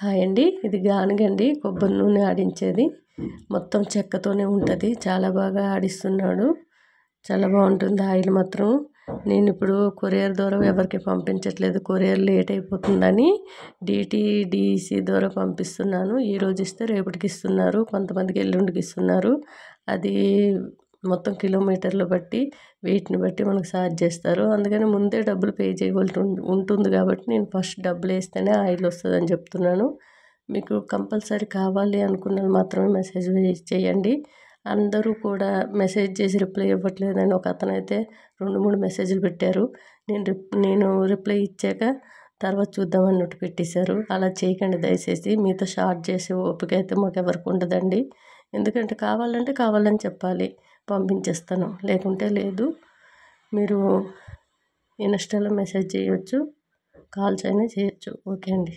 Hi అండి, ఇది గానుగండి, కొబ్బరి నూనె ఆడించేది. మొత్తం చెక్కతోనే ఉంటుంది. చాలా బాగా ఆడిస్తున్నాడు. చాలా బాగుంటుంది ఆయిల్ మాత్రం. నేను ఇప్పుడు కొరియర్ ద్వారా ఎవరికి పంపించట్లేదు, కొరియర్ లేట్ అయిపోతుందని డిటీడీసీ ద్వారా పంపిస్తున్నాను. ఈరోజు ఇస్తే రేపటికి ఇస్తున్నారు, కొంతమందికి ఎల్లుండికి ఇస్తున్నారు. అది మొత్తం కిలోమీటర్లు బట్టి వెయిట్ని బట్టి మనకు ఛార్జ్ చేస్తారు. అందుకని ముందే డబ్బులు పే చేయవలసి ఉంటుంది కాబట్టి నేను ఫస్ట్ డబ్బులు వేస్తేనే ఆయిల్ వస్తుందని చెప్తున్నాను. మీకు కంపల్సరీ కావాలి అనుకున్నది మాత్రమే మెసేజ్ చేయండి. అందరూ కూడా మెసేజ్ చేసి రిప్లై ఇవ్వట్లేదని ఒక అతనైతే 2-3 మెసేజ్లు పెట్టారు. నేను రిప్లై ఇచ్చాక తర్వాత చూద్దాం అన్నట్టు పెట్టేశారు. అలా చేయకండి దయచేసి. మీతో షార్ట్ చేసే ఓపిక అయితే మాకు ఎవరికి ఉండదండి. ఎందుకంటే కావాలంటే కావాలని చెప్పాలి, పంపించేస్తాను. లేకుంటే లేదు. మీరు ఇన్స్టాలో మెసేజ్ చేయొచ్చు, కాల్స్ అయినా చేయొచ్చు. ఓకే అండి.